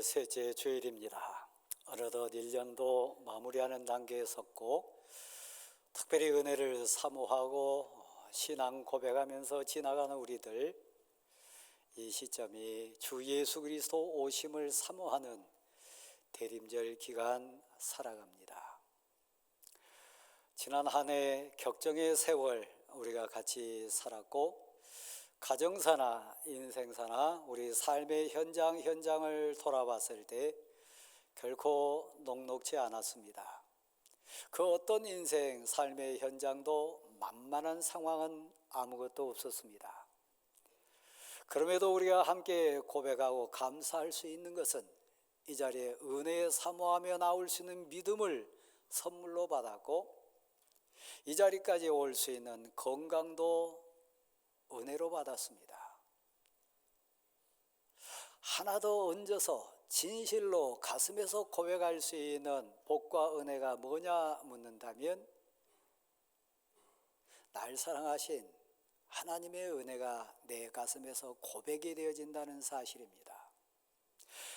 셋째 주일입니다. 어느덧 1년도 마무리하는 단계에 섰고 특별히 은혜를 사모하고 신앙 고백하면서 지나가는 우리들, 이 시점이 주 예수 그리스도 오심을 사모하는 대림절 기간 살아갑니다. 지난 한 해 격정의 세월 우리가 같이 살았고, 가정사나 인생사나 우리 삶의 현장을 돌아봤을 때 결코 녹록지 않았습니다. 그 어떤 인생, 삶의 현장도 만만한 상황은 아무것도 없었습니다. 그럼에도 우리가 함께 고백하고 감사할 수 있는 것은 이 자리에 은혜에 사모하며 나올 수 있는 믿음을 선물로 받았고, 이 자리까지 올 수 있는 건강도 은혜로 받았습니다. 하나 더 얹어서 진실로 가슴에서 고백할 수 있는 복과 은혜가 뭐냐 묻는다면, 날 사랑하신 하나님의 은혜가 내 가슴에서 고백이 되어진다는 사실입니다.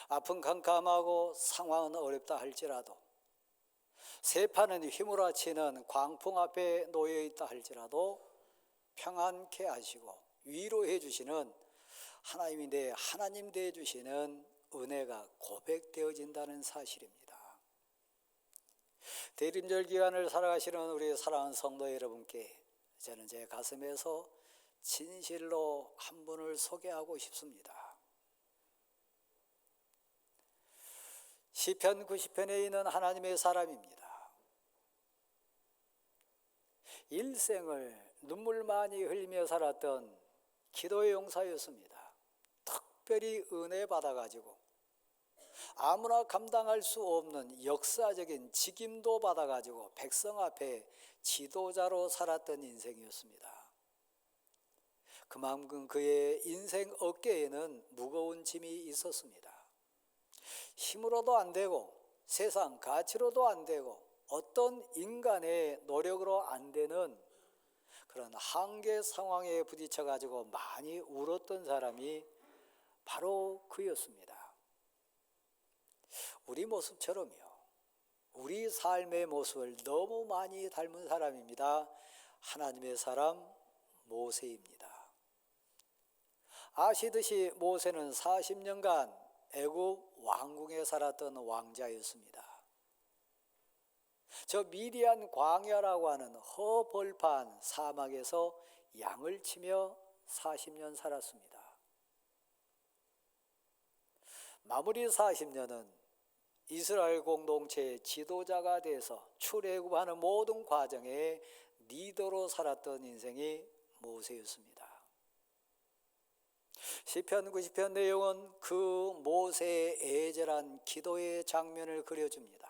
아픈 캄캄하고 상황은 어렵다 할지라도, 세파는 휘몰아치는 광풍 앞에 놓여 있다 할지라도 평안케 하시고 위로해 주시는 하나님이 내 하나님 되어 주시는 은혜가 고백되어진다는 사실입니다. 대림절 기간을 살아가시는 우리 사랑하는 성도 여러분께 저는 제 가슴에서 진실로 한 분을 소개하고 싶습니다. 시편 90편에 있는 하나님의 사람입니다. 일생을 눈물 많이 흘리며 살았던 기도의 용사였습니다. 특별히 은혜 받아가지고 아무나 감당할 수 없는 역사적인 직임도 받아가지고 백성 앞에 지도자로 살았던 인생이었습니다. 그만큼 그의 인생 어깨에는 무거운 짐이 있었습니다. 힘으로도 안 되고 세상 가치로도 안 되고 어떤 인간의 노력으로 안 되는 그런 한계 상황에 부딪혀 가지고 많이 울었던 사람이 바로 그였습니다. 우리 모습처럼요, 우리 삶의 모습을 너무 많이 닮은 사람입니다. 하나님의 사람 모세입니다. 아시듯이 모세는 40년간 애굽 왕궁에 살았던 왕자였습니다. 저 미디안 광야라고 하는 허벌판 사막에서 양을 치며 40년 살았습니다. 마무리 40년은 이스라엘 공동체의 지도자가 돼서 출애굽하는 모든 과정에 리더로 살았던 인생이 모세였습니다. 시편 90편 내용은 그 모세의 애절한 기도의 장면을 그려줍니다.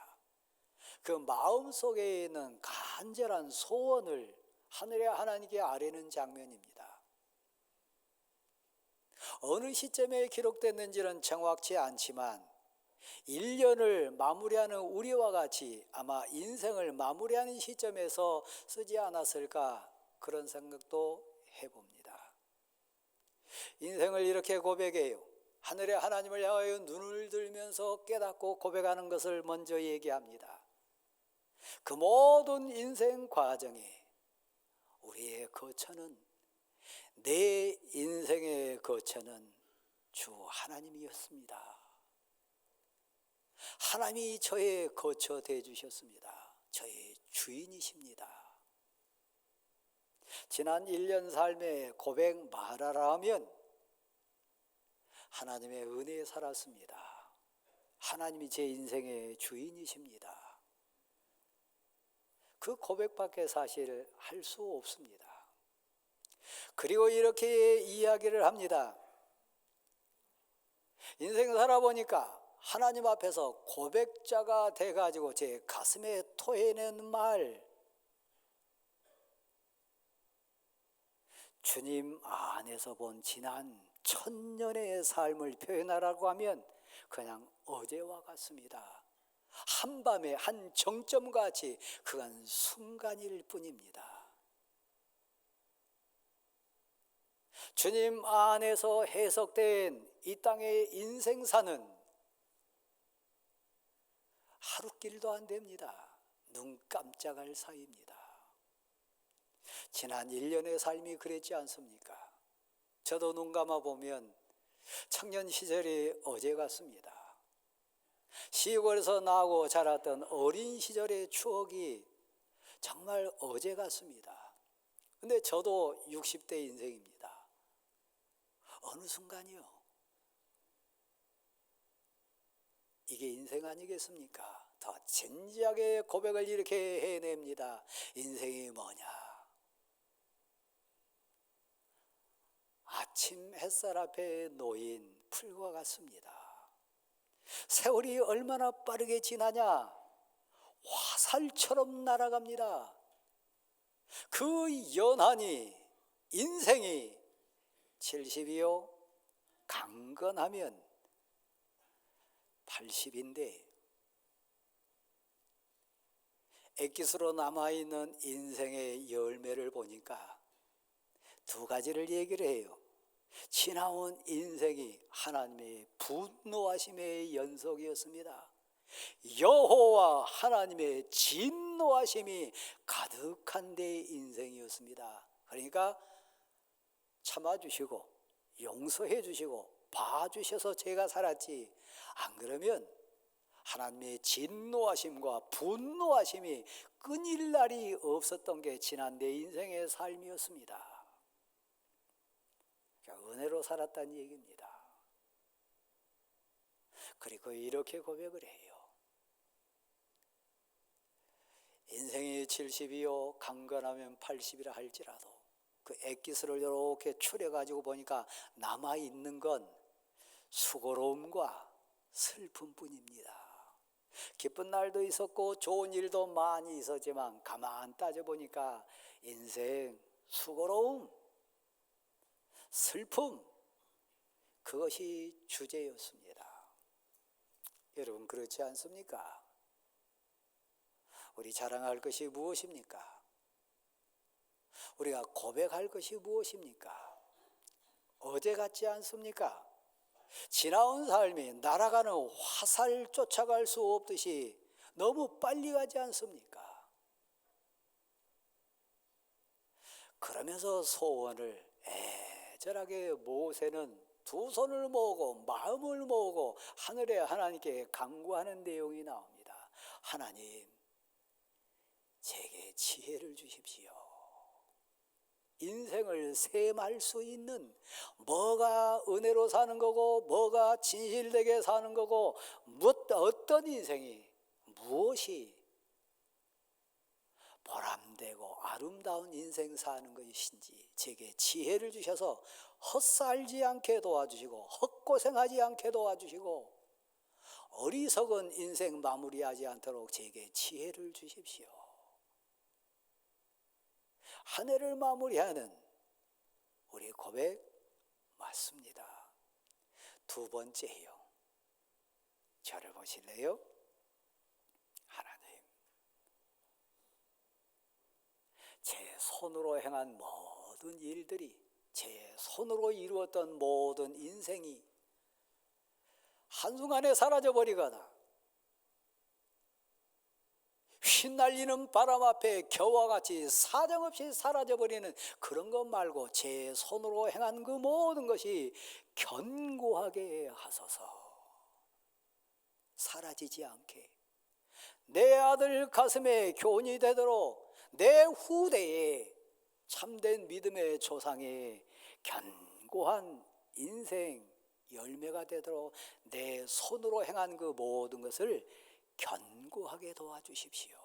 그 마음속에 있는 간절한 소원을 하늘의 하나님께 아뢰는 장면입니다. 어느 시점에 기록됐는지는 정확치 않지만 1년을 마무리하는 우리와 같이 아마 인생을 마무리하는 시점에서 쓰지 않았을까, 그런 생각도 해봅니다. 인생을 이렇게 고백해요. 하늘의 하나님을 향하여 눈을 들면서 깨닫고 고백하는 것을 먼저 얘기합니다. 그 모든 인생 과정에 우리의 거처는, 내 인생의 거처는 주 하나님이었습니다. 하나님이 저의 거처 되어 주셨습니다. 저의 주인이십니다. 지난 1년 삶의 고백 말하라 하면 하나님의 은혜에 살았습니다. 하나님이 제 인생의 주인이십니다. 그 고백밖에 사실 할 수 없습니다. 그리고 이렇게 이야기를 합니다. 인생 살아보니까 하나님 앞에서 고백자가 돼가지고 제 가슴에 토해낸 말, 주님 안에서 본 지난 1000년의 삶을 표현하라고 하면 그냥 어제와 같습니다. 한밤의 한 정점같이 그간 순간일 뿐입니다. 주님 안에서 해석된 이 땅의 인생사는 하루길도 안 됩니다. 눈 깜짝할 사이입니다. 지난 1년의 삶이 그랬지 않습니까? 저도 눈 감아보면 청년 시절이 어제 같습니다. 시골에서 나고 자랐던 어린 시절의 추억이 정말 어제 같습니다. 근데 저도 60대 인생입니다. 어느 순간이요. 이게 인생 아니겠습니까? 더 진지하게 고백을 이렇게 해냅니다. 인생이 뭐냐? 아침 햇살 앞에 놓인 풀과 같습니다. 세월이 얼마나 빠르게 지나냐? 화살처럼 날아갑니다. 그 연한이, 인생이 70이요 강건하면 80인데 엑기스로 남아있는 인생의 열매를 보니까 두 가지를 얘기를 해요. 지나온 인생이 하나님의 분노하심의 연속이었습니다. 여호와 하나님의 진노하심이 가득한 데 인생이었습니다. 그러니까 참아주시고 용서해 주시고 봐주셔서 제가 살았지, 안 그러면 하나님의 진노하심과 분노하심이 끊일 날이 없었던 게 지난 내 인생의 삶이었습니다. 은혜로 살았다는 얘기입니다. 그리고 이렇게 고백을 해요. 인생이 70이요 강건하면 80이라 할지라도 그 엑기스를 이렇게 추려가지고 보니까 남아있는 건 수고로움과 슬픔뿐입니다. 기쁜 날도 있었고 좋은 일도 많이 있었지만 가만 따져보니까 인생 수고로움, 슬픔, 그것이 주제였습니다. 여러분 그렇지 않습니까? 우리 자랑할 것이 무엇입니까? 우리가 고백할 것이 무엇입니까? 어제 같지 않습니까? 지나온 삶이 날아가는 화살 쫓아갈 수 없듯이 너무 빨리 가지 않습니까? 그러면서 소원을 애절하게 모세는 두 손을 모으고 마음을 모으고 하늘에 하나님께 간구하는 내용이 나옵니다. 하나님, 제게 지혜를 주십시오. 인생을 셈할 수 있는, 뭐가 은혜로 사는 거고 뭐가 진실되게 사는 거고 어떤 인생이, 무엇이 보람되고 아름다운 인생 사는 것이신지 제게 지혜를 주셔서 헛살지 않게 도와주시고 헛고생하지 않게 도와주시고 어리석은 인생 마무리하지 않도록 제게 지혜를 주십시오. 한 해를 마무리하는 우리 고백 맞습니다. 두 번째요. 저를 보실래요? 하나님, 제 손으로 행한 모든 일들이, 제 손으로 이루었던 모든 인생이 한순간에 사라져버리거나 휘날리는 바람 앞에 겨와 같이 사정없이 사라져버리는 그런 것 말고 제 손으로 행한 그 모든 것이 견고하게 하소서. 사라지지 않게 내 아들 가슴에 교훈이 되도록 내 후대에 참된 믿음의 조상의 견고한 인생 열매가 되도록 내 손으로 행한 그 모든 것을 견고하게 도와주십시오.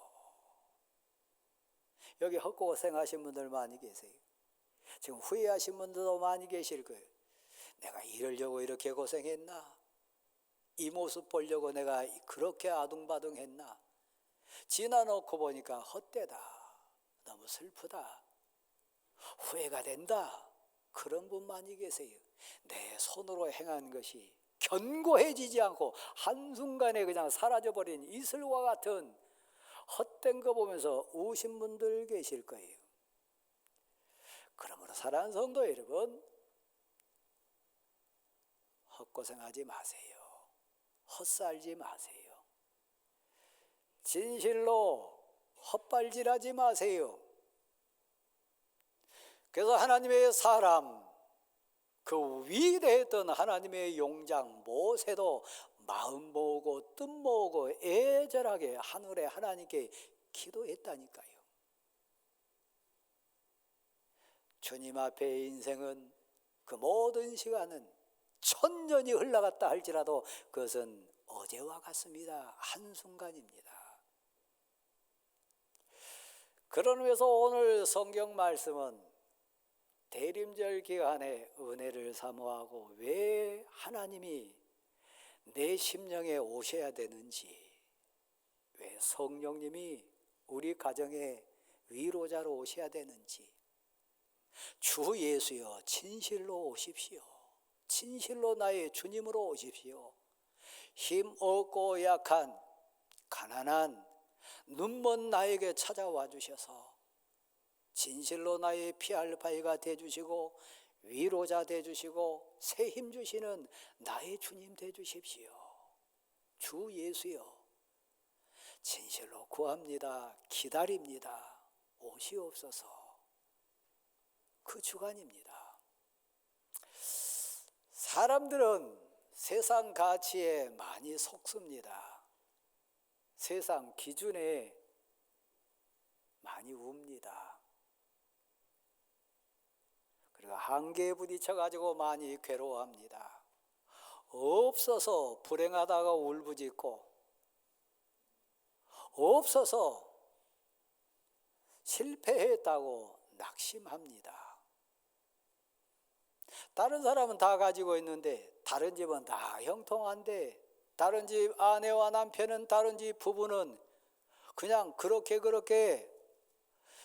여기 헛고생하신 분들 많이 계세요. 지금 후회하신 분들도 많이 계실 거예요. 내가 이러려고 이렇게 고생했나? 이 모습 보려고 내가 그렇게 아둥바둥했나? 지나놓고 보니까 헛되다, 너무 슬프다, 후회가 된다, 그런 분 많이 계세요. 내 손으로 행한 것이 견고해지지 않고 한순간에 그냥 사라져버린 이슬과 같은 헛된 거 보면서 우신 분들 계실 거예요. 그러므로 사랑하는 성도 여러분, 헛고생하지 마세요. 헛살지 마세요. 진실로 헛발질하지 마세요. 그래서 하나님의 사람, 그 위대했던 하나님의 용장 모세도 마음 모으고 뜻 모으고 애절하게 하늘의 하나님께 기도했다니까요. 주님 앞에 인생은 그 모든 시간은 1000년이 흘러갔다 할지라도 그것은 어제와 같습니다. 한순간입니다. 그런 의미에서 오늘 성경 말씀은 대림절 기간에 은혜를 사모하고 왜 하나님이 내 심령에 오셔야 되는지, 왜 성령님이 우리 가정에 위로자로 오셔야 되는지, 주 예수여 진실로 오십시오. 진실로 나의 주님으로 오십시오. 힘 없고 약한 가난한 눈먼 나에게 찾아와 주셔서 진실로 나의 피할 바위가 되주시고 위로자 되주시고 새 힘 주시는 나의 주님 되주십시오. 주 예수여 진실로 구합니다. 기다립니다. 오시옵소서. 그 주간입니다. 사람들은 세상 가치에 많이 속습니다. 세상 기준에 많이 웁니다. 그리고 한계에 부딪혀가지고 많이 괴로워합니다. 없어서 불행하다가 울부짖고, 없어서 실패했다고 낙심합니다. 다른 사람은 다 가지고 있는데, 다른 집은 다 형통한데, 다른 집 아내와 남편은, 다른 집 부부는 그냥 그렇게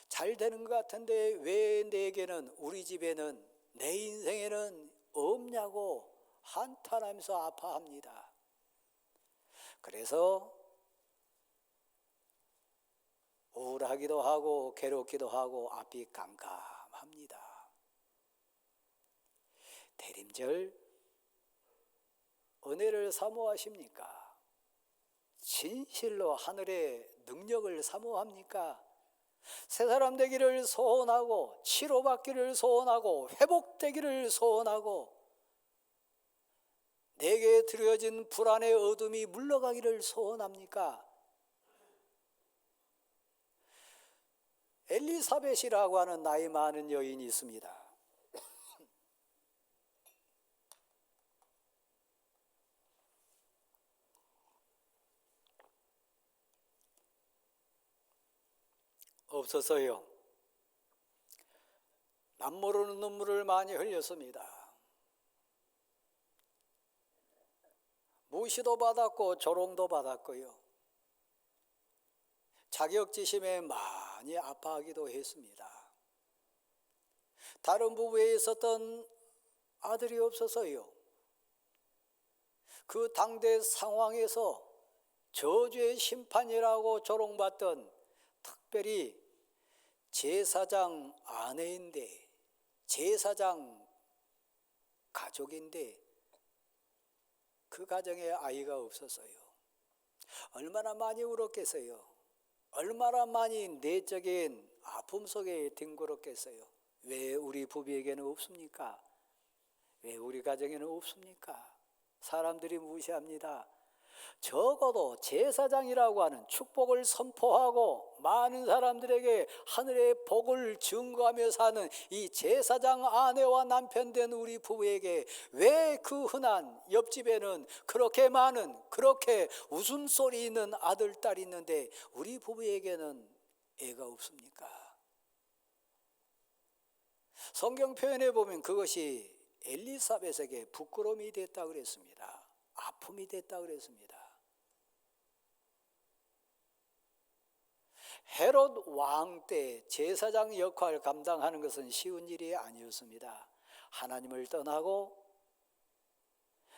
잘 되는 것 같은데 왜 내게는, 우리 집에는, 내 인생에는 없냐고 한탄하면서 아파합니다. 그래서 우울하기도 하고 괴롭기도 하고 앞이 깜깜합니다. 대림절 은혜를 사모하십니까? 진실로 하늘의 능력을 사모합니까? 새 사람 되기를 소원하고 치료받기를 소원하고 회복되기를 소원하고 내게 드려진 불안의 어둠이 물러가기를 소원합니까? 엘리사벳이라고 하는 나이 많은 여인이 있습니다. 없어서요. 남모르는 눈물을 많이 흘렸습니다. 무시도 받았고 조롱도 받았고요. 자격지심에 많이 아파하기도 했습니다. 다른 부부에 있었던 아들이 없어서요. 그 당대 상황에서 저주의 심판이라고 조롱받던, 특별히 제사장 아내인데, 제사장 가족인데 그 가정에 아이가 없었어요. 얼마나 많이 울었겠어요. 얼마나 많이 내적인 아픔 속에 뒹굴었겠어요. 왜 우리 부부에게는 없습니까? 왜 우리 가정에는 없습니까? 사람들이 무시합니다. 적어도 제사장이라고 하는 축복을 선포하고 많은 사람들에게 하늘의 복을 증거하며 사는 이 제사장 아내와 남편 된 우리 부부에게 왜 그 흔한 옆집에는 그렇게 많은, 그렇게 웃음소리 있는 아들, 딸이 있는데 우리 부부에게는 애가 없습니까? 성경 표현에 보면 그것이 엘리사벳에게 부끄러움이 됐다고 그랬습니다. 아픔이 됐다고 그랬습니다. 헤롯 왕 때 제사장 역할을 감당하는 것은 쉬운 일이 아니었습니다. 하나님을 떠나고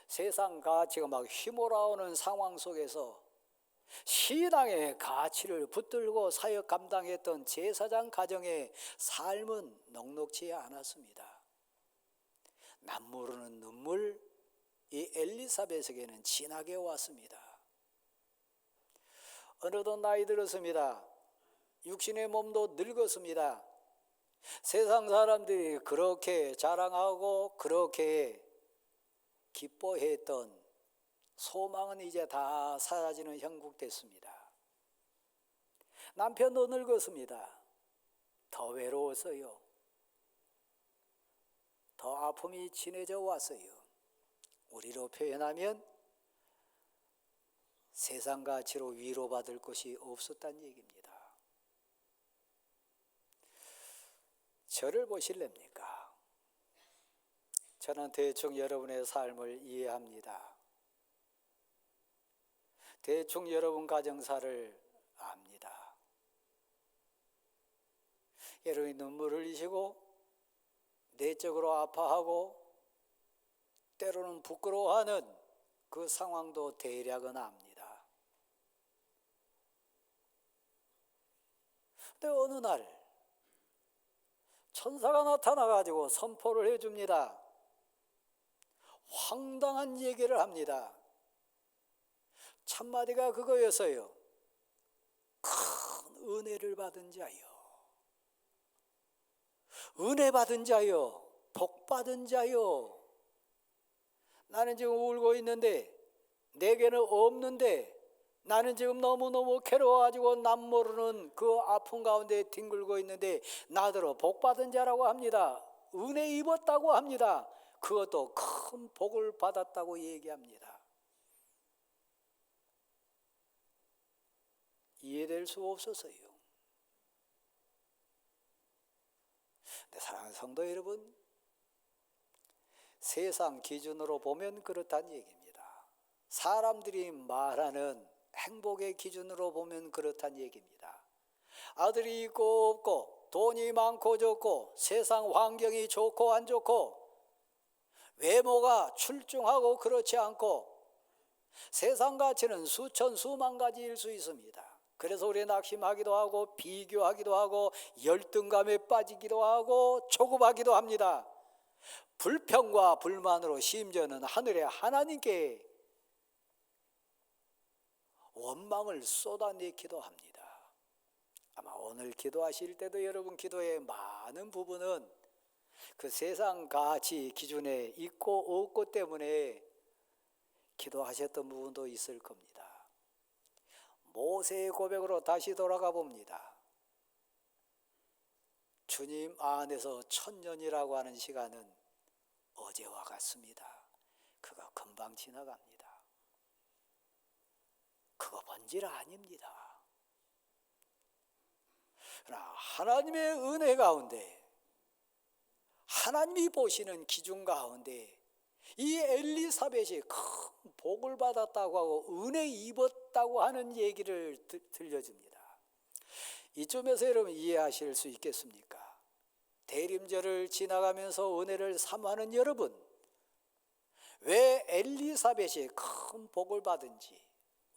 세상 가치가 막 휘몰아오는 상황 속에서 신앙의 가치를 붙들고 사역 감당했던 제사장 가정의 삶은 넉넉지 않았습니다. 남모르는 눈물, 이 엘리사벳에게는 진하게 왔습니다. 어느덧 나이 들었습니다. 육신의 몸도 늙었습니다. 세상 사람들이 그렇게 자랑하고 그렇게 기뻐했던 소망은 이제 다 사라지는 형국 됐습니다. 남편도 늙었습니다. 더 외로웠어요. 더 아픔이 진해져 왔어요. 우리로 표현하면 세상 가치로 위로받을 것이 없었다는 얘기입니다. 저를 보실랍니까? 저는 대충 여러분의 삶을 이해합니다. 대충 여러분 가정사를 압니다. 여러분이 눈물을 흘리시고 내적으로 아파하고 때로는 부끄러워하는 그 상황도 대략은 압니다. 근데 어느 날 천사가 나타나가지고 선포를 해줍니다. 황당한 얘기를 합니다. 첫마디가 그거였어요. 큰 은혜를 받은 자요. 은혜 받은 자요. 복 받은 자요. 나는 지금 울고 있는데 내게는 없는데 나는 지금 너무너무 괴로워가지고 남 모르는 그 아픔 가운데 뒹굴고 있는데 나더러 복 받은 자라고 합니다. 은혜 입었다고 합니다. 그것도 큰 복을 받았다고 얘기합니다. 이해될 수 없었어요. 근데 사랑하는 성도 여러분, 세상 기준으로 보면 그렇다는 얘기입니다. 사람들이 말하는 행복의 기준으로 보면 그렇다는 얘기입니다. 아들이 있고 없고 돈이 많고 적고 세상 환경이 좋고 안 좋고 외모가 출중하고 그렇지 않고 세상 가치는 수천 수만 가지일 수 있습니다. 그래서 우리 낙심하기도 하고 비교하기도 하고 열등감에 빠지기도 하고 조급하기도 합니다. 불평과 불만으로 심지어는 하늘의 하나님께 원망을 쏟아내기도 합니다. 아마 오늘 기도하실 때도 여러분 기도의 많은 부분은 그 세상 가치 기준에 있고 없고 때문에 기도하셨던 부분도 있을 겁니다. 모세의 고백으로 다시 돌아가 봅니다. 주님 안에서 1000년이라고 하는 시간은 어제와 같습니다. 그거 금방 지나갑니다. 그거 번질 아닙니다. 그러나 하나님의 은혜 가운데 하나님이 보시는 기준 가운데 이 엘리사벳이 큰 복을 받았다고 하고 은혜 입었다고 하는 얘기를 들려줍니다. 이쯤에서 여러분 이해하실 수 있겠습니까? 대림절을 지나가면서 은혜를 사모하는 여러분, 왜 엘리사벳이 큰 복을 받은지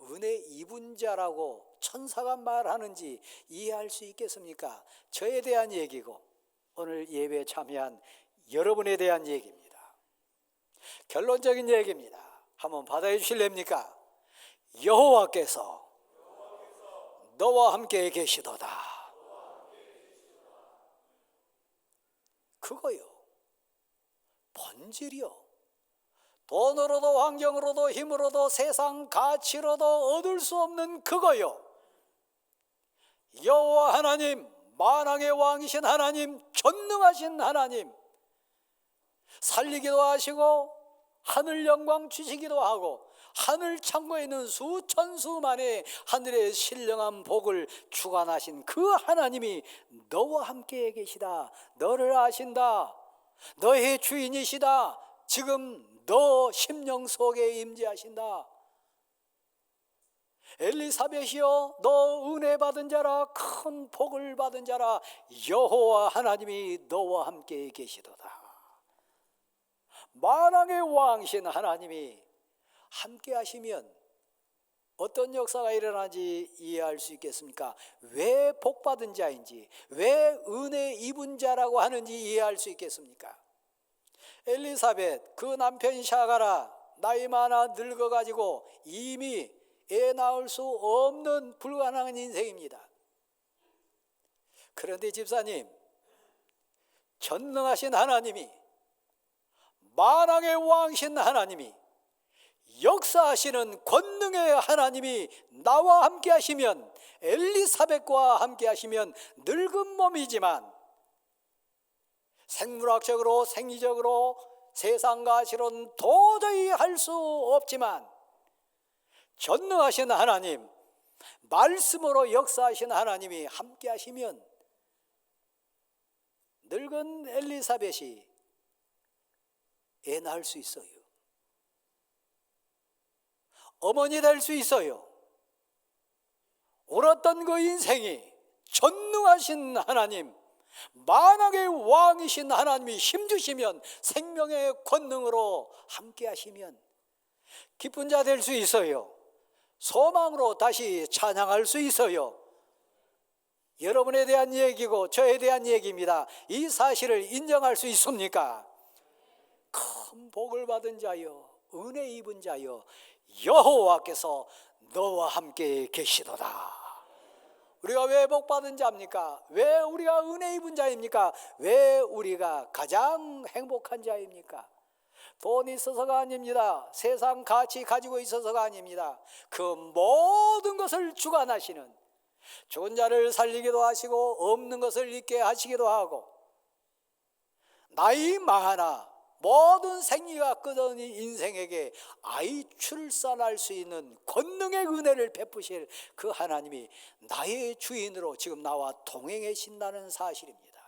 은혜 입은 자라고 천사가 말하는지 이해할 수 있겠습니까? 저에 대한 얘기고 오늘 예배에 참여한 여러분에 대한 얘기입니다. 결론적인 얘기입니다. 한번 받아해 주실랍니까? 여호와께서 너와 함께 계시도다. 그거요. 본질이요. 돈으로도 환경으로도 힘으로도 세상 가치로도 얻을 수 없는 그거요. 여호와 하나님, 만왕의 왕이신 하나님, 전능하신 하나님, 살리기도 하시고 하늘 영광 주시기도 하고 하늘 창고에 있는 수천 수만의 하늘의 신령한 복을 주관하신 그 하나님이 너와 함께 계시다. 너를 아신다. 너의 주인이시다. 지금 너 심령 속에 임재하신다. 엘리사벳이여, 너 은혜 받은 자라, 큰 복을 받은 자라. 여호와 하나님이 너와 함께 계시도다. 만왕의 왕이신 하나님이 함께 하시면 어떤 역사가 일어나는지 이해할 수 있겠습니까? 왜 복 받은 자인지, 왜 은혜 입은 자라고 하는지 이해할 수 있겠습니까? 엘리사벳, 그 남편 샤가라 나이 많아 늙어가지고 이미 애 낳을 수 없는 불가능한 인생입니다. 그런데 집사님, 전능하신 하나님이, 만왕의 왕이신 하나님이, 역사하시는 권능의 하나님이 나와 함께 하시면, 엘리사벳과 함께 하시면 늙은 몸이지만 생물학적으로 생리적으로 세상 가시로는 도저히 할 수 없지만 전능하신 하나님, 말씀으로 역사하신 하나님이 함께 하시면 늙은 엘리사벳이 애 낳을 수 있어요. 어머니 될 수 있어요. 옳았던 그 인생이 전능하신 하나님, 만왕의 왕이신 하나님이 힘주시면, 생명의 권능으로 함께 하시면 기쁜 자 될 수 있어요. 소망으로 다시 찬양할 수 있어요. 여러분에 대한 얘기고 저에 대한 얘기입니다. 이 사실을 인정할 수 있습니까? 큰 복을 받은 자여, 은혜 입은 자여, 여호와께서 너와 함께 계시도다. 우리가 왜 복 받은 자입니까? 왜 우리가 은혜 입은 자입니까? 왜 우리가 가장 행복한 자입니까? 돈이 있어서가 아닙니다. 세상 가치 가지고 있어서가 아닙니다. 그 모든 것을 주관하시는, 죽은 자를 살리기도 하시고 없는 것을 있게 하시기도 하고, 나이 많아 모든 생리가 끊어진 인생에게 아이 출산할 수 있는 권능의 은혜를 베푸실 그 하나님이 나의 주인으로 지금 나와 동행하신다는 사실입니다.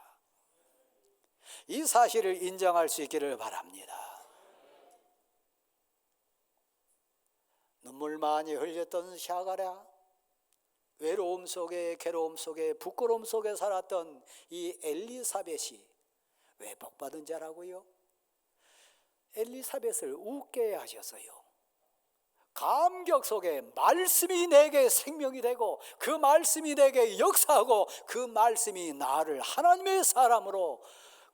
이 사실을 인정할 수 있기를 바랍니다. 눈물 많이 흘렸던 샤가랴, 외로움 속에, 괴로움 속에, 부끄러움 속에 살았던 이 엘리사벳이 왜 복받은 자라고요? 엘리사벳을 웃게 하셨어요. 감격 속에 말씀이 내게 생명이 되고, 그 말씀이 내게 역사하고, 그 말씀이 나를 하나님의 사람으로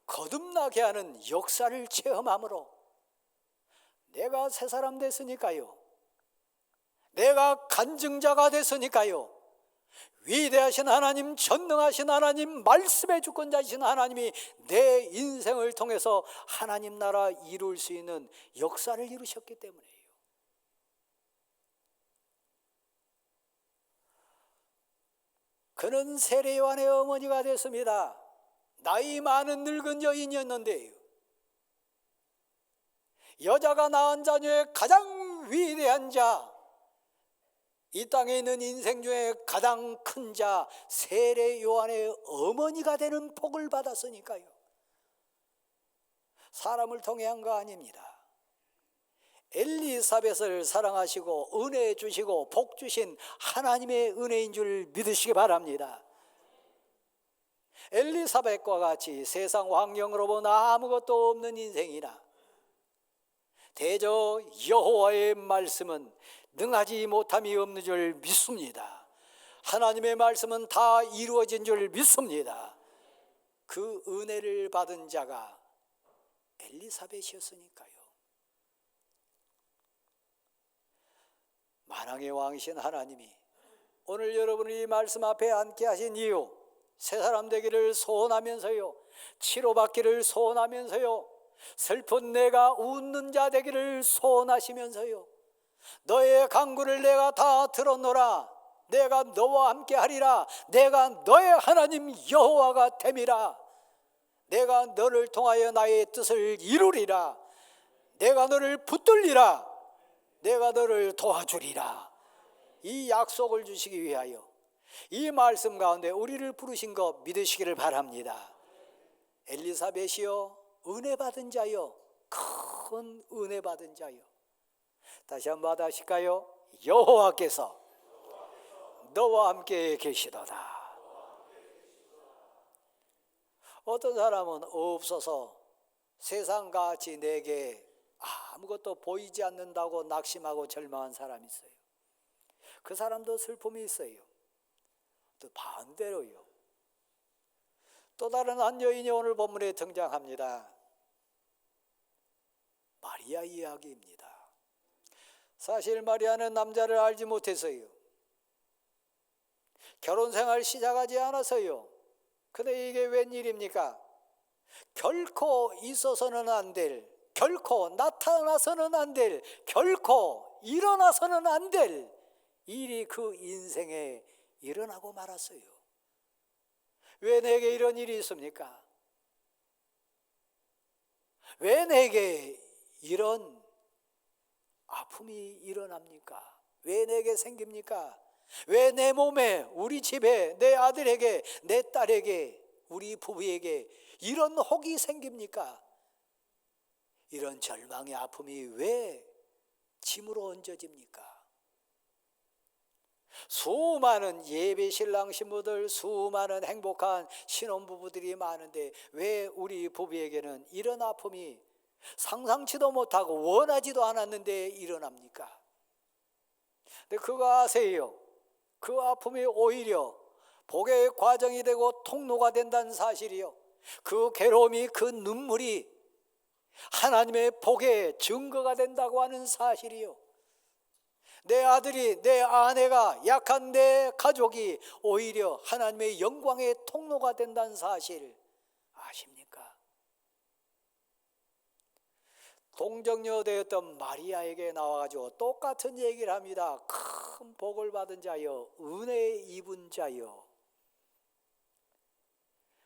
거듭나게 하는 역사를 체험함으로 내가 새 사람 됐으니까요. 내가 간증자가 됐으니까요. 위대하신 하나님, 전능하신 하나님, 말씀의 주권자이신 하나님이 내 인생을 통해서 하나님 나라 이룰 수 있는 역사를 이루셨기 때문이에요. 그는 세례 요한의 어머니가 됐습니다. 나이 많은 늙은 여인이었는데요, 여자가 낳은 자 중에 가장 위대한 자, 이 땅에 있는 인생 중에 가장 큰 자, 세례 요한의 어머니가 되는 복을 받았으니까요. 사람을 통해 한 거 아닙니다. 엘리사벳을 사랑하시고 은혜 주시고 복 주신 하나님의 은혜인 줄 믿으시기 바랍니다. 엘리사벳과 같이 세상 환경으로 보면 아무것도 없는 인생이나 대저 여호와의 말씀은 능하지 못함이 없는 줄 믿습니다. 하나님의 말씀은 다 이루어진 줄 믿습니다. 그 은혜를 받은 자가 엘리사벳이었으니까요. 만왕의 왕이신 하나님이 오늘 여러분을 이 말씀 앞에 앉게 하신 이유, 새 사람 되기를 소원하면서요, 치료받기를 소원하면서요, 슬픈 내가 웃는 자 되기를 소원하시면서요, 너의 간구를 내가 다 들었노라, 내가 너와 함께 하리라, 내가 너의 하나님 여호와가 됨이라, 내가 너를 통하여 나의 뜻을 이루리라, 내가 너를 붙들리라, 내가 너를 도와주리라, 이 약속을 주시기 위하여 이 말씀 가운데 우리를 부르신 것 믿으시기를 바랍니다. 엘리사벳이여, 은혜 받은 자여, 큰 은혜 받은 자여, 다시 한번 하실까요? 여호와께서 너와 함께 계시도다. 어떤 사람은 없어서 세상같이 내게 아무것도 보이지 않는다고 낙심하고 절망한 사람이 있어요. 그 사람도 슬픔이 있어요. 또 반대로요, 또 다른 한 여인이 오늘 본문에 등장합니다. 마리아 이야기입니다. 사실 마리아는 남자를 알지 못해서요, 결혼생활 시작하지 않아서요. 근데 이게 웬일입니까? 결코 있어서는 안 될, 결코 나타나서는 안 될, 결코 일어나서는 안 될 일이 그 인생에 일어나고 말았어요. 왜 내게 이런 일이 있습니까? 왜 내게 이런 아픔이 일어납니까? 왜 내게 생깁니까? 왜 내 몸에, 우리 집에, 내 아들에게, 내 딸에게, 우리 부부에게 이런 혹이 생깁니까? 이런 절망의 아픔이 왜 짐으로 얹어집니까? 수많은 예배 신랑 신부들, 수많은 행복한 신혼부부들이 많은데 왜 우리 부부에게는 이런 아픔이 상상치도 못하고 원하지도 않았는데 일어납니까? 근데 그거 아세요? 그 아픔이 오히려 복의 과정이 되고 통로가 된다는 사실이요, 그 괴로움이, 그 눈물이 하나님의 복의 증거가 된다고 하는 사실이요, 내 아들이, 내 아내가, 약한 내 가족이 오히려 하나님의 영광의 통로가 된다는 사실 아십니까? 동정녀 되었던 마리아에게 나와가지고 똑같은 얘기를 합니다. 큰 복을 받은 자여, 은혜 입은 자여.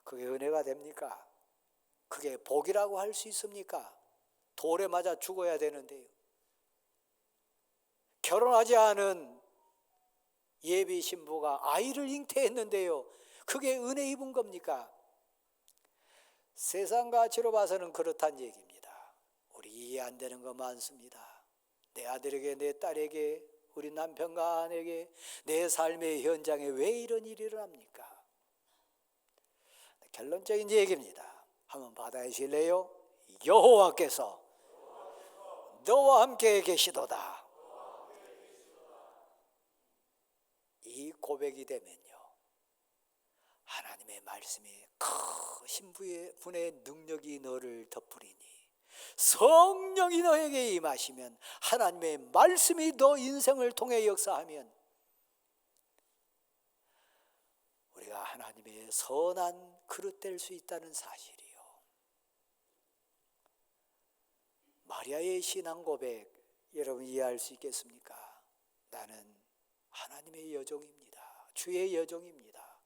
그게 은혜가 됩니까? 그게 복이라고 할 수 있습니까? 돌에 맞아 죽어야 되는데요. 결혼하지 않은 예비 신부가 아이를 잉태했는데요, 그게 은혜 입은 겁니까? 세상 가치로 봐서는 그렇단 얘기입니다. 우리 이해 안 되는 거 많습니다. 내 아들에게, 내 딸에게, 우리 남편과 아내에게, 내 삶의 현장에 왜 이런 일이 일어납니까? 결론적인 얘기입니다. 한번 받아주실래요? 여호와께서 너와 함께 계시도다. 이 고백이 되면요, 하나님의 말씀이 크신 분의 능력이 너를 덮으리니, 성령이 너에게 임하시면, 하나님의 말씀이 너 인생을 통해 역사하면 우리가 하나님의 선한 그릇 될 수 있다는 사실이요. 마리아의 신앙 고백 여러분 이해할 수 있겠습니까? 나는 하나님의 여종입니다. 주의 여종입니다.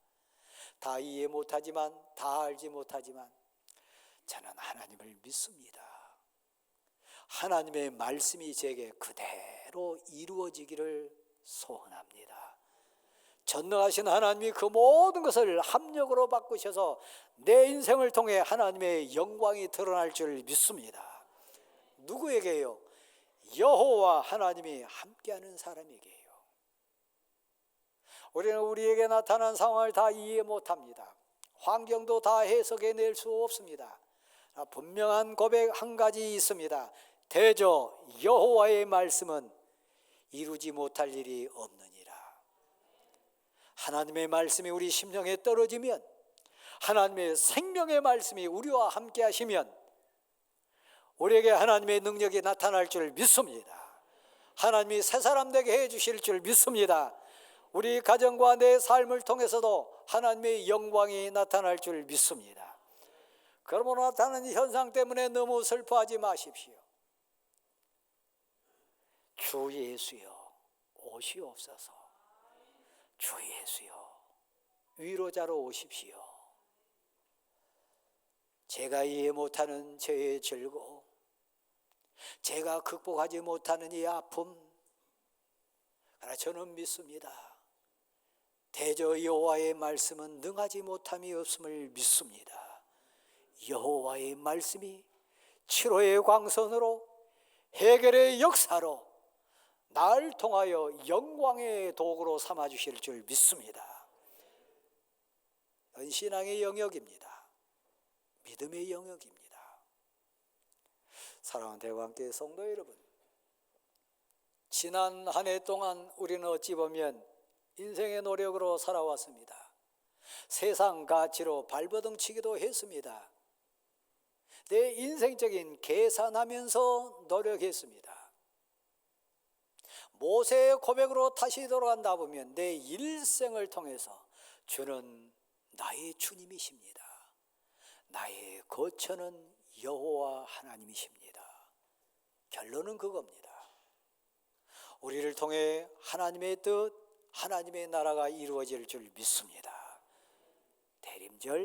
다 이해 못하지만, 다 알지 못하지만 저는 하나님을 믿습니다. 하나님의 말씀이 제게 그대로 이루어지기를 소원합니다. 전능하신 하나님이 그 모든 것을 합력으로 바꾸셔서 내 인생을 통해 하나님의 영광이 드러날 줄 믿습니다. 누구에게요? 여호와 하나님이 함께하는 사람에게요. 우리는 우리에게 나타난 상황을 다 이해 못합니다. 환경도 다 해석해낼 수 없습니다. 분명한 고백 한 가지 있습니다. 대저 여호와의 말씀은 이루지 못할 일이 없느니라. 하나님의 말씀이 우리 심령에 떨어지면, 하나님의 생명의 말씀이 우리와 함께 하시면 우리에게 하나님의 능력이 나타날 줄 믿습니다. 하나님이 새 사람 되게 해주실 줄 믿습니다. 우리 가정과 내 삶을 통해서도 하나님의 영광이 나타날 줄 믿습니다. 그러므로 나타나는 현상 때문에 너무 슬퍼하지 마십시오. 주 예수여 오시옵소서. 주 예수여 위로자로 오십시오. 제가 이해 못하는 저의 즐거움, 제가 극복하지 못하는 이 아픔, 그러나 저는 믿습니다. 대저 여호와의 말씀은 능하지 못함이 없음을 믿습니다. 여호와의 말씀이 치료의 광선으로, 해결의 역사로 날 통하여 영광의 도구로 삼아주실 줄 믿습니다. 이건 신앙의 영역입니다. 믿음의 영역입니다. 사랑하는 대관교회 성도 여러분, 지난 한 해 동안 우리는 어찌 보면 인생의 노력으로 살아왔습니다. 세상 가치로 발버둥치기도 했습니다. 내 인생적인 계산하면서 노력했습니다. 모세의 고백으로 다시 돌아간다 보면 내 일생을 통해서 주는 나의 주님이십니다. 나의 거처는 여호와 하나님이십니다. 결론은 그겁니다. 우리를 통해 하나님의 뜻, 하나님의 나라가 이루어질 줄 믿습니다. 대림절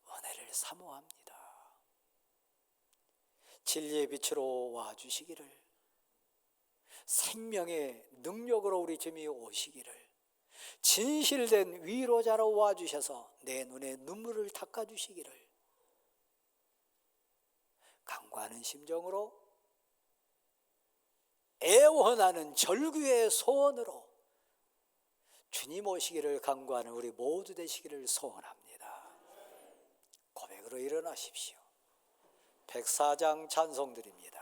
은혜를 사모합니다. 진리의 빛으로 와주시기를, 생명의 능력으로 우리 주님이 오시기를, 진실된 위로자로 와주셔서 내 눈에 눈물을 닦아주시기를 간구하는 심정으로, 애원하는 절규의 소원으로 주님 오시기를 간구하는 우리 모두 되시기를 소원합니다. 고백으로 일어나십시오. 104장 찬송 드립니다.